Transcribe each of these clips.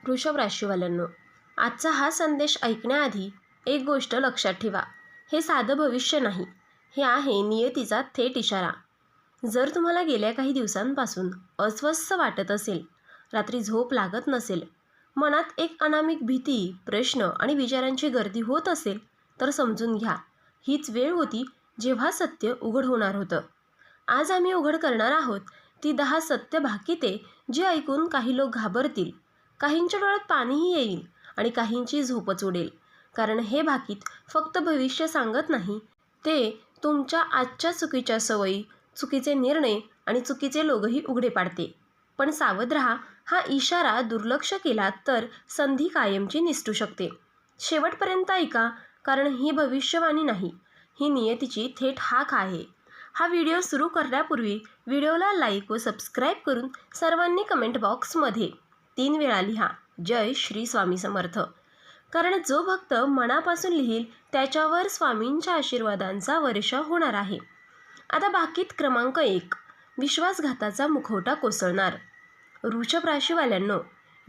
वृषभ राशीवाल्यांनो, आजचा हा संदेश ऐकण्याआधी एक गोष्ट लक्षात ठेवा. हे साधं भविष्य नाही, हे आहे नियतीचा थेट इशारा. जर तुम्हाला गेल्या काही दिवसांपासून अस्वस्थ वाटत असेल, रात्री झोप लागत नसेल, मनात एक अनामिक भीती, प्रश्न आणि विचारांची गर्दी होत असेल, तर समजून घ्या, हीच वेळ होती जेव्हा सत्य उघड होणार होतं. आज आम्ही उघड करणार आहोत ती 10 सत्य भाकिते, जी ऐकून काही लोक घाबरतील, काहींच्या डोळ्यात पाणीही येईल आणि काहींची झोपच उडेल. कारण हे भाकीत फक्त भविष्य सांगत नाही, ते तुमच्या आजच्या चुकीच्या सवयी, चुकीचे निर्णय आणि चुकीचे लोकही उघडे पाडते. पण सावध राहा, हा इशारा दुर्लक्ष केला तर संधी कायमची निसटू शकते. शेवटपर्यंत ऐका, कारण ही भविष्यवाणी नाही, ही नियतीची थेट हाक आहे. हा व्हिडिओ सुरू करण्यापूर्वी व्हिडिओला लाईक व सबस्क्राईब करून सर्वांनी कमेंट बॉक्समध्ये 3 वेळा लिहा, जय श्री स्वामी समर्थ. कारण जो भक्त मनापासून लिहील त्याच्यावर स्वामींच्या आशीर्वादांचा वर्षाव होणार आहे. आता भाकीत क्रमांक 1, विश्वासघाताचा मुखवटा कोसळणार. वृषभ राशीवाल्यांनो,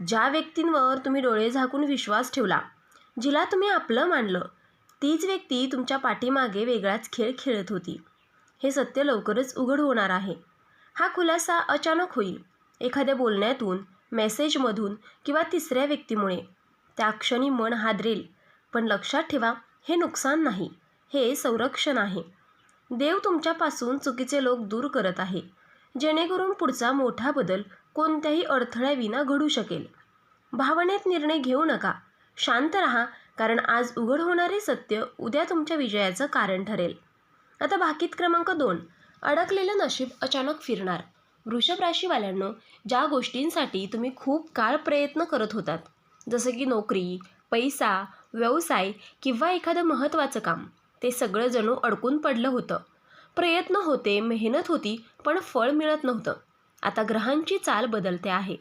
ज्या व्यक्तींवर तुम्ही डोळे झाकून विश्वास ठेवला, जिला तुम्ही आपलं मानलं, तीच व्यक्ती तुमच्या पाठीमागे वेगळाच खेळ खेळत होती. हे सत्य लवकरच उघड होणार आहे. हा खुलासा अचानक होईल, एखाद्या बोलण्यातून, मेसेजमधून किंवा तिसऱ्या व्यक्तीमुळे. त्या क्षणी मन हादरेल, पण लक्षात ठेवा, हे नुकसान नाही, हे संरक्षण आहे. देव तुमच्यापासून चुकीचे लोक दूर करत आहे, जेणेकरून पुढचा मोठा बदल कोणत्याही अडथळ्याविना घडू शकेल. भावनेत निर्णय घेऊ नका, शांत राहा, कारण आज उघड होणारे सत्य उद्या तुमच्या विजयाचं कारण ठरेल. आता भाकीत क्रमांक 2, अडकलेलं नशीब अचानक फिरणार. वृषभ राशीवाल्यांनो, ज्या गोष्टींसाठी तुम्ही खूप काळ प्रयत्न करत होतात, जसं की नोकरी, पैसा, व्यवसाय किंवा एखादं महत्त्वाचं काम, ते सगळं जणू अडकून पडलं होतं. प्रयत्न होते, मेहनत होती, पण फळ मिळत नव्हतं. आता ग्रहांची चाल बदलते आहे.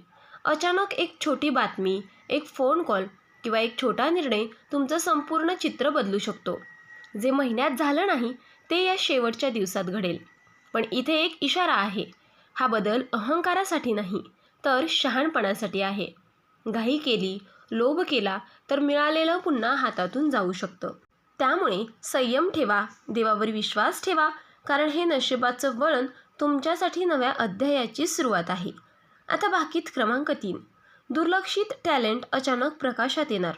अचानक एक छोटी बातमी, एक फोन कॉल किंवा एक छोटा निर्णय तुमचं संपूर्ण चित्र बदलू शकतो. जे महिन्यात झालं नाही, ते या शेवटच्या दिवसात घडेल. पण इथे एक इशारा आहे. हा बदल अहंकारासाठी नाही, तर शहाणपणासाठी आहे. घाई केली, लोभ केला तर मिळालेलं पुन्हा हातातून जाऊ शकतं. त्यामुळे संयम ठेवा, देवावर विश्वास ठेवा, कारण हे नशिबाचं वळण तुमच्यासाठी नव्या अध्यायाची सुरुवात आहे. आता भाकीत क्रमांक 3, दुर्लक्षित टॅलेंट अचानक प्रकाशात येणार.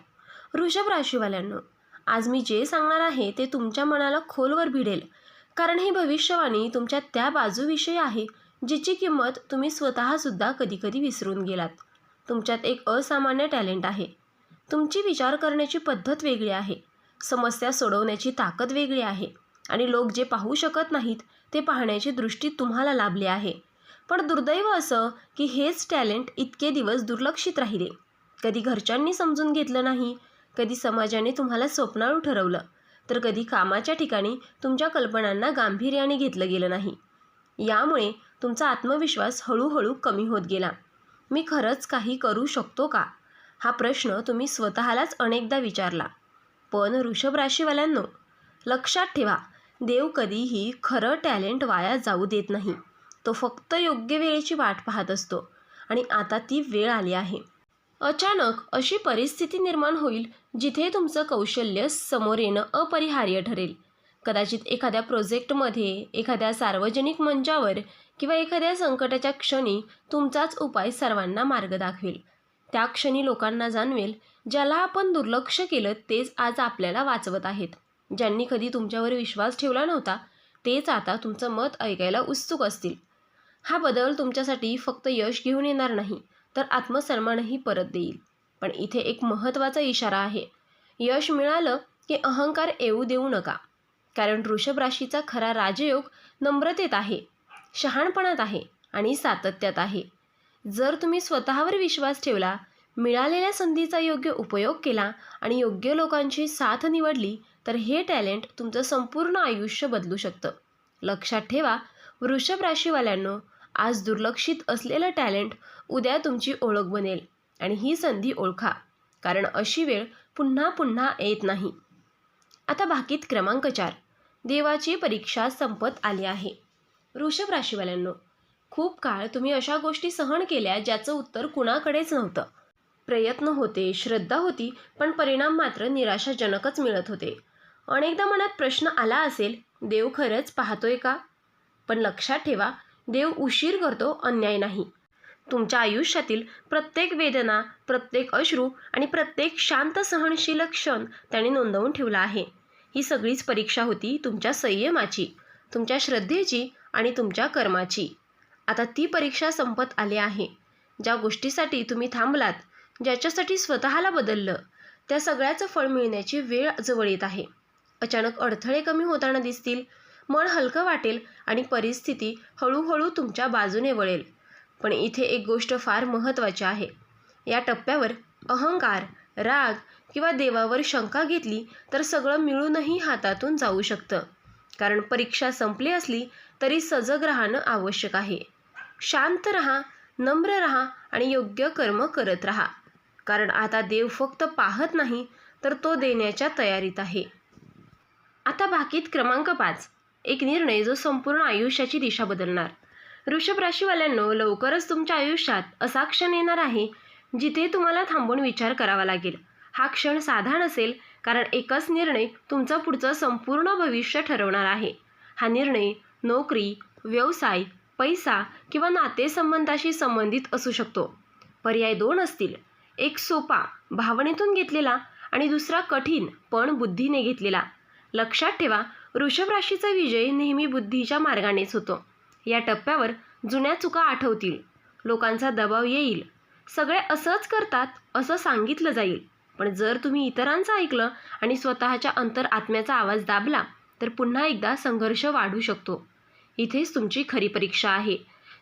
वृषभ राशीवाल्यांनो, आज मी जे सांगणार आहे ते तुमच्या मनाला खोलवर भिडेल, कारण ही भविष्यवाणी तुमच्या त्या बाजूविषयी आहे जिची किंमत तुम्ही स्वतःसुद्धा कधीकधी विसरून गेलात. तुमच्यात एक असामान्य टॅलेंट आहे. तुमची विचार करण्याची पद्धत वेगळी आहे, समस्या सोडवण्याची ताकद वेगळी आहे आणि लोक जे पाहू शकत नाहीत ते पाहण्याची दृष्टी तुम्हाला लाभली आहे. पण दुर्दैव असं की हेच टॅलेंट इतके दिवस दुर्लक्षित राहिले. कधी घरच्यांनी समजून घेतलं नाही, कधी समाजाने तुम्हाला स्वप्नाळू ठरवलं, तर कधी कामाच्या ठिकाणी तुमच्या कल्पनांना गांभीर्याने घेतलं गेलं नाही. यामुळे तुमचा आत्मविश्वास हळूहळू कमी होत गेला. मी खरंच काही करू शकतो का? हा प्रश्न तुम्ही स्वतःलाच अनेकदा विचारला. पण वृषभ राशीवाल्यांनो, लक्षात ठेवा, देव कधीही खरं टॅलेंट वाया जाऊ देत नाही. तो फक्त योग्य वेळेची वाट पाहत असतो आणि आता ती वेळ आली आहे. अचानक अशी परिस्थिती निर्माण होईल जिथे तुमचं कौशल्य समोर येणं अपरिहार्य ठरेल. कदाचित एखाद्या प्रोजेक्टमध्ये, एखाद्या सार्वजनिक मंचावर किंवा एखाद्या संकटाच्या क्षणी तुमचाच उपाय सर्वांना मार्ग दाखवेल. त्या क्षणी लोकांना जाणवेल, ज्याला आपण दुर्लक्ष केलं तेच आज आपल्याला वाचवत आहेत. ज्यांनी कधी तुमच्यावर विश्वास ठेवला नव्हता, तेच आता तुमचं मत ऐकायला उत्सुक असतील. हा बदल तुमच्यासाठी फक्त यश घेऊन येणार नाही, तर आत्मसन्मानही परत देईल. पण इथे एक महत्त्वाचा इशारा आहे. यश मिळालं की अहंकार येऊ देऊ नका, कारण वृषभ राशीचा खरा राजयोग नम्रतेत आहे, शहाणपणात आहे आणि सातत्यात आहे. जर तुम्ही स्वतःवर विश्वास ठेवला, मिळालेल्या संधीचा योग्य उपयोग केला आणि योग्य लोकांची साथ निवडली, तर हे टॅलेंट तुमचं संपूर्ण आयुष्य बदलू शकतं. लक्षात ठेवा, वृषभ राशीवाल्यांनो, आज दुर्लक्षित असलेलं टॅलेंट उद्या तुमची ओळख बनेल. आणि ही संधी ओळखा, कारण अशी वेळ पुन्हा पुन्हा येत नाही. आता भाकीत क्रमांक 4, देवाची परीक्षा संपत आली आहे. वृषभ राशीवाल्यांनो, खूप काळ तुम्ही अशा गोष्टी सहन केल्या ज्याचं उत्तर कुणाकडेच नव्हतं. प्रयत्न होते, श्रद्धा होती, पण परिणाम मात्र निराशाजनकच मिळत होते. अनेकदा मनात प्रश्न आला असेल, देव खरंच पाहतोय का? पण लक्षात ठेवा, देव उशीर करतो, अन्याय नाही. तुमच्या आयुष्यातील प्रत्येक वेदना, प्रत्येक अश्रू आणि प्रत्येक शांत सहनशील क्षण त्याने नोंदवून ठेवला आहे. ही सगळीच परीक्षा होती तुमच्या संयमाची, तुमच्या श्रद्धेची आणि तुमच्या कर्माची. आता ती परीक्षा संपत आली आहे. ज्या गोष्टीसाठी तुम्ही थांबलात, ज्याच्यासाठी स्वतःला बदललं, त्या सगळ्याचं फळ मिळण्याची वेळ जवळ येत आहे. अचानक अडथळे कमी होताना दिसतील, मन हलकं वाटेल आणि परिस्थिती हळूहळू तुमच्या बाजूने वळेल. पण इथे एक गोष्ट फार महत्त्वाची आहे. या टप्प्यावर अहंकार, राग किंवा देवावर शंका घेतली तर सगळं मिळूनही हातातून जाऊ शकतं. कारण परीक्षा संपली असली तरी सजग राहणं आवश्यक आहे. शांत राहा, नम्र राहा आणि योग्य कर्म करत राहा. कारण आता देव फक्त पाहत नाही, तर तो देण्याच्या तयारीत आहे. आता बाकीत क्रमांक 5, एक निर्णय जो संपूर्ण आयुष्याची दिशा बदलणार. वृषभ राशीवाल्यांनो, लवकरच तुमच्या आयुष्यात असा क्षण येणार आहे जिथे तुम्हाला थांबून विचार करावा लागेल. हा क्षण साधा नसेल, कारण एकच निर्णय तुमचं पुढचं संपूर्ण भविष्य ठरवणार आहे. हा निर्णय नोकरी, व्यवसाय, पैसा किंवा नातेसंबंधाशी संबंधित असू शकतो. पर्याय 2 असतील, एक सोपा, भावनेतून घेतलेला आणि दुसरा कठीण पण बुद्धीने घेतलेला. लक्षात ठेवा, वृषभ राशीचा विजय नेहमी बुद्धीच्या मार्गानेच होतो. या टप्प्यावर जुन्या चुका आठवतील, लोकांचा दबाव येईल, सगळे असंच करतात असं सांगितलं जाईल. पण जर तुम्ही इतरांचं ऐकलं आणि स्वतःच्या अंतरात्म्याचा आवाज दाबला, तर पुन्हा एकदा संघर्ष वाढू शकतो. इथेच तुमची खरी परीक्षा आहे.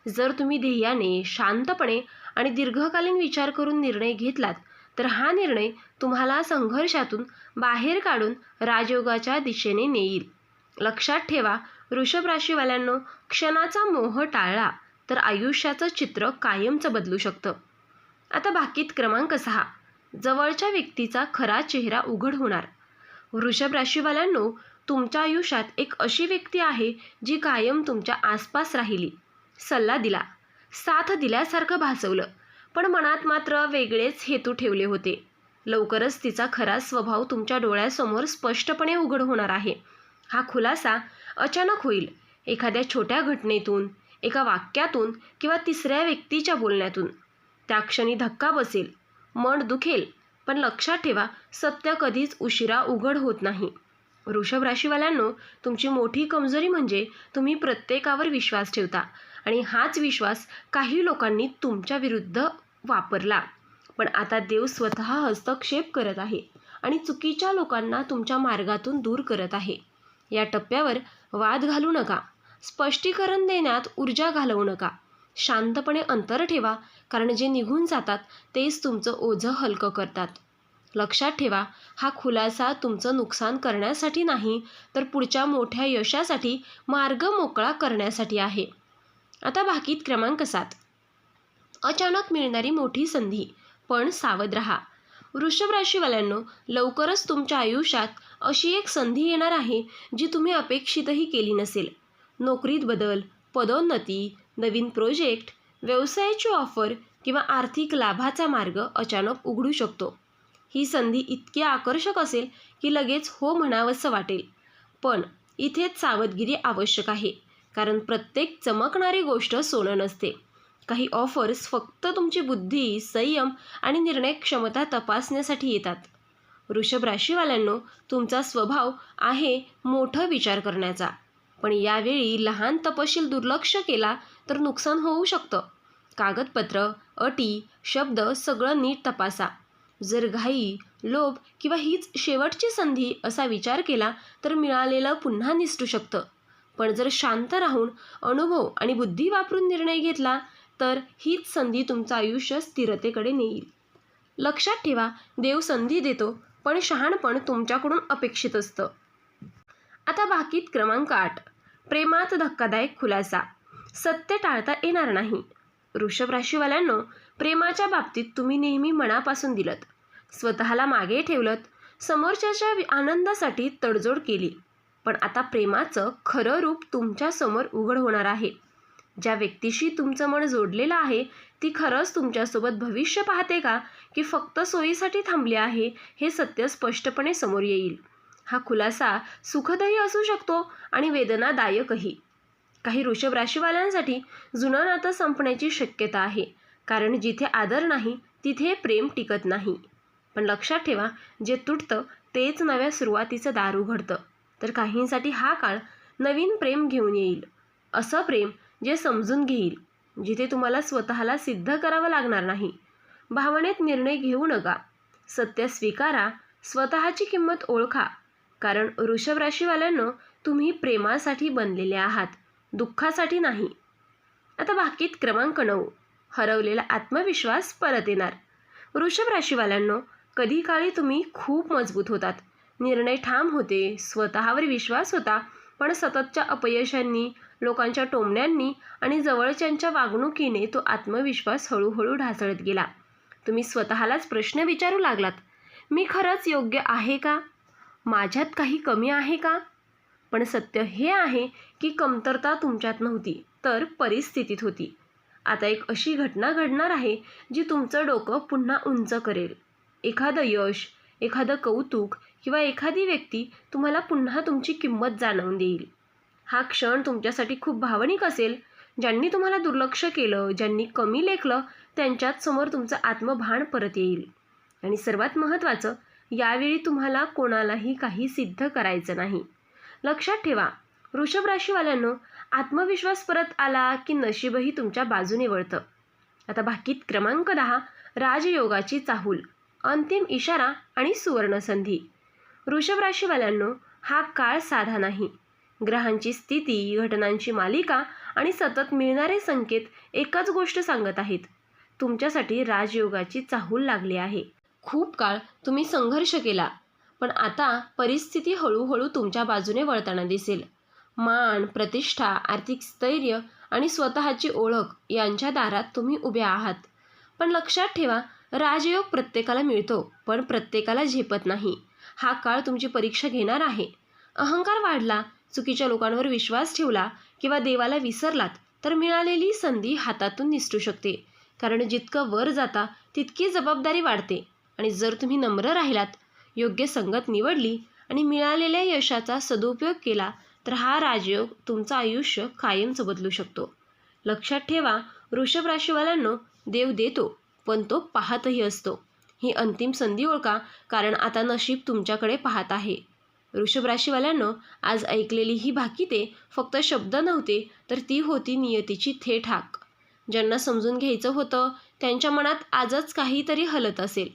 जर तुम्ही ध्येयाने, शांतपणे आणि दीर्घकालीन विचार करून निर्णय घेतलात, तर हा निर्णय तुम्हाला संघर्षातून बाहेर काढून राजयोगाच्या दिशेने नेईल. लक्षात ठेवा, वृषभ राशीवाल्यांनो, क्षणाचा मोह टाळला तर आयुष्याचं चित्र कायमचं बदलू शकतं. आता बाकीत क्रमांक 6, जवळच्या व्यक्तीचा खरा चेहरा उघड होणार. वृषभ राशीवाल्यांनो, तुमच्या आयुष्यात एक अशी व्यक्ती आहे जी कायम तुमच्या आसपास राहिली, सल्ला दिला, साथ दिल्यासारखं भासवलं, पण मनात मात्र वेगळेच हेतू ठेवले होते. लवकरच तिचा खरा स्वभाव तुमच्या डोळ्यासमोर स्पष्टपणे उघड होणार आहे. हा खुलासा अचानक होईल, एखाद्या छोट्या घटनेतून, एका वाक्यातून किंवा तिसऱ्या व्यक्तीच्या बोलण्यातून. त्या क्षणी धक्का बसेल, मन दुखेल, पण लक्षात ठेवा, सत्य कधीच उशिरा उघड होत नाही. वृषभ राशीवाल्यांनो, तुमची मोठी कमजोरी म्हणजे तुम्ही प्रत्येकावर विश्वास ठेवता आणि हाच विश्वास काही लोकांनी तुमच्या विरुद्ध वापरला. पण आता देव स्वतः हस्तक्षेप करत आहे आणि चुकीच्या लोकांना तुमच्या मार्गातून दूर करत आहे. या टप्प्यावर वाद घालू नका, स्पष्टीकरण देण्यात ऊर्जा घालवू नका. शांतपणे अंतर ठेवा, कारण जे निघून जातात तेच तुमचं ओझं हलकं करतात. लक्षात ठेवा, हा खुलासा तुमचं नुकसान करण्यासाठी नाही, तर पुढच्या मोठ्या यशासाठी मार्ग मोकळा करण्यासाठी आहे. आता बाकीत क्रमांक 7, अचानक मिळणारी मोठी संधी, पण सावध राहा. वृषभ राशीवाल्यांनो, लवकरच तुमच्या आयुष्यात अशी एक संधी येणार आहे जी तुम्ही अपेक्षितही केली नसेल. नोकरीत बदल, पदोन्नती, नवीन प्रोजेक्ट, व्यवसायाची ऑफर किंवा आर्थिक लाभाचा मार्ग अचानक उघडू शकतो. ही संधी इतकी आकर्षक असेल की लगेच हो म्हणावंसं वाटेल. पण इथेच सावधगिरी आवश्यक आहे, कारण प्रत्येक चमकणारी गोष्ट सोनं नसते. काही ऑफर्स फक्त तुमची बुद्धी, संयम आणि निर्णय क्षमता तपासण्यासाठी येतात. वृषभ राशीवाल्यांनो, तुमचा स्वभाव आहे मोठं विचार करण्याचा, पण यावेळी लहान तपशील दुर्लक्ष केला तर नुकसान होऊ शकतं. कागदपत्र, अटी, शब्द सगळं नीट तपासा. जर घाई, लोभ किंवा हीच शेवटची संधी असा विचार केला तर मिळालेलं पुन्हा निसटू शकतं. पण जर शांत राहून अनुभव आणि बुद्धी वापरून निर्णय घेतला तर हीच संधी तुमचं आयुष्य स्थिरतेकडे नेईल. लक्षात ठेवा, देव संधी देतो, पण शहाणपण तुमच्याकडून अपेक्षित असतं. आता बाकीत क्रमांक 8, प्रेमात धक्कादायक खुलासा. सत्य टाळता येणार नाही. वृषभ राशीवाल्यांनो, प्रेमाच्या बाबतीत तुम्ही नेहमी मनापासून दिलत, स्वतःला मागे ठेवलत, समोरच्याच्या आनंदासाठी तडजोड केली. पण आता प्रेमाचं खरं रूप तुमच्या समोर उघड होणार आहे. ज्या व्यक्तीशी तुमचं मन जोडलेलं आहे ती खरंच तुमच्यासोबत भविष्य पाहते का, की फक्त सोयीसाठी थांबली आहे, हे सत्य स्पष्टपणे समोर येईल. हा खुलासा सुखदही असू शकतो आणि वेदनादायकही. काही वृषभ राशीवाल्यांसाठी जुनं नातं संपण्याची शक्यता आहे, कारण जिथे आदर नाही तिथे प्रेम टिकत नाही. पण लक्षात ठेवा, जे तुटतं तेच नव्या सुरुवातीचं दार उघडतं. तर काहींसाठी हा काळ नवीन प्रेम घेऊन येईल. असं प्रेम जे समजून घेईल, जिथे तुम्हाला स्वतःला सिद्ध करावं लागणार नाही. भावनेत निर्णय घेऊ नका, सत्य स्वीकारा, स्वतःची किंमत ओळखा. कारण वृषभ राशीवाल्यांनो, तुम्ही प्रेमासाठी बनलेले आहात, दुःखासाठी नाही. आता बाकीत क्रमांक 9, हरवलेला आत्मविश्वास परत येणार. वृषभ राशीवाल्यांनो, कधी काळी तुम्ही खूप मजबूत होतात, निर्णय ठाम होते, स्वतःवर विश्वास होता. पण सततच्या अपयशांनी, लोकांच्या टोमण्यांनी आणि जवळच्यांच्या वागणुकीने तो आत्मविश्वास हळूहळू ढासळत गेला. तुम्ही स्वतःलाच प्रश्न विचारू लागलात, मी खरंच योग्य आहे का? माझ्यात काही कमी आहे का? पण सत्य हे आहे की कमतरता तुमच्यात नव्हती, तर परिस्थितीत होती. आता एक अशी घटना घडणार आहे जी तुमचं डोकं पुन्हा उंच करेल. एखादं यश, एखादं कौतुक किंवा एखादी व्यक्ती तुम्हाला पुन्हा तुमची किंमत जाणवून देईल. हा क्षण तुमच्यासाठी खूप भावनिक असेल. ज्यांनी तुम्हाला दुर्लक्ष केलं, ज्यांनी कमी लेखलं, त्यांच्याच समोर तुमचं आत्मभान परत येईल. आणि सर्वात महत्त्वाचं, यावेळी तुम्हाला कोणालाही काही सिद्ध करायचं नाही. लक्षात ठेवा, वृषभ राशीवाल्यांनो, आत्मविश्वास परत आला की नशीबही तुमच्या बाजूने वळतं. आता बाकीत क्रमांक 10, राजयोगाची चाहूल, अंतिम इशारा आणि सुवर्णसंधी. वृषभ राशीवाल्यांनो, हा काळ साधा नाही. ग्रहांची स्थिती, घटनांची मालिका आणि सतत मिळणारे संकेत एकच गोष्ट सांगत आहेत. तुमच्यासाठी राजयोगाची चाहूल लागली आहे. खूप काळ तुम्ही संघर्ष केला, पण आता परिस्थिती हळूहळू तुमच्या बाजूने वळताना दिसेल. मान, प्रतिष्ठा, आर्थिक स्थैर्य आणि स्वतःची ओळख यांच्या दारात तुम्ही उभे आहात. पण लक्षात ठेवा, राजयोग प्रत्येकाला मिळतो, पण प्रत्येकाला झेपत नाही. हा काळ तुमची परीक्षा घेणार आहे. अहंकार वाढला, चुकीच्या लोकांवर विश्वास ठेवला किंवा देवाला विसरलात, तर मिळालेली संधी हातातून निसटू शकते. कारण जितकं वर जाता तितकी जबाबदारी वाढते. आणि जर तुम्ही नम्र राहिलात, योग्य संगत निवडली आणि मिळालेल्या यशाचा सदुपयोग केला, तर हा राजयोग तुमचं आयुष्य कायमचं बदलू शकतो. लक्षात ठेवा, वृषभ राशीवाल्यांनो, देव देतो, पण तो पाहतही असतो. ही अंतिम संधी ओळखा, कारण आता नशीब तुमच्याकडे पाहत आहे. वृषभ राशीवाल्यांनो, आज ऐकलेली ही भाकिते फक्त शब्द नव्हते, तर ती होती नियतीची थेट हाक. ज्यांना समजून घ्यायचं होतं, त्यांच्या मनात आजच काहीतरी हलत असेल.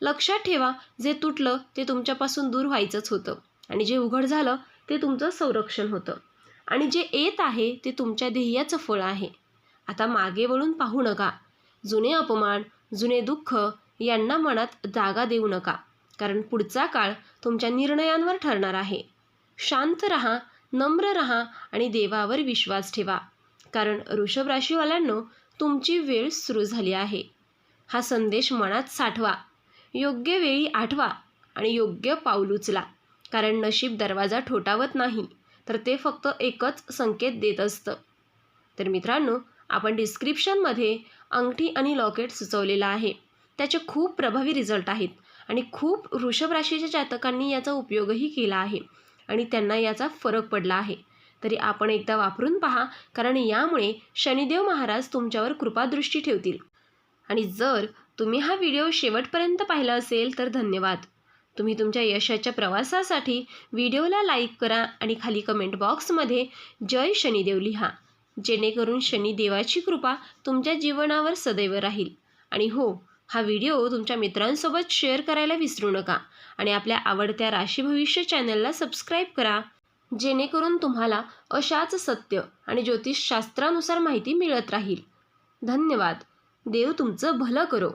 लक्षात ठेवा, जे तुटलं ते तुमच्यापासून दूर व्हायचंच होतं, आणि जे उघड झालं ते तुमचं संरक्षण होतं, आणि जे येत आहे ते तुमच्या ध्येयाचं फळ आहे. आता मागे वळून पाहू नका. जुने अपमान, जुने दुःख यांना मनात जागा देऊ नका, कारण पुढचा काळ तुमच्या निर्णयांवर ठरणार आहे. शांत रहा, नम्र रहा आणि देवावर विश्वास ठेवा, कारण वृषभ राशीवाल्यांनो, तुमची वेळ सुरू झाली आहे. हा संदेश मनात साठवा, योग्य वेळी आठवा आणि योग्य पाऊल उचला. कारण नशीब दरवाजा ठोठावत नाही, तर ते फक्त एकच संकेत देत असतं. तर मित्रांनो, आपण डिस्क्रिप्शनमध्ये अंगठी आणि लॉकेट सुचवलेला आहे. त्याचे खूप प्रभावी रिझल्ट आहेत आणि खूप वृषभ राशीच्या जातकांनी याचा उपयोगही केला आहे आणि त्यांना याचा फरक पडला आहे. तरी आपण एकदा वापरून पहा, कारण यामुळे शनिदेव महाराज तुमच्यावर कृपादृष्टी ठेवतील. आणि जर तुम्ही हा व्हिडिओ शेवटपर्यंत पाहिला असेल तर धन्यवाद. तुम्ही तुमच्या यशाच्या प्रवासासाठी व्हिडिओला लाईक करा आणि खाली कमेंट बॉक्समध्ये जय शनिदेव लिहा, जेणेकरून शनिदेवाची कृपा तुमच्या जीवनावर सदैव राहील. आणि हो, हा व्हिडिओ तुमच्या मित्रांसोबत शेअर करायला विसरू नका आणि आपल्या आवडत्या राशी भविष्य चॅनलला सबस्क्राईब करा, जेणेकरून तुम्हाला अशाच सत्य आणि ज्योतिषशास्त्रानुसार माहिती मिळत राहील. धन्यवाद. देव तुमचं भलं करो.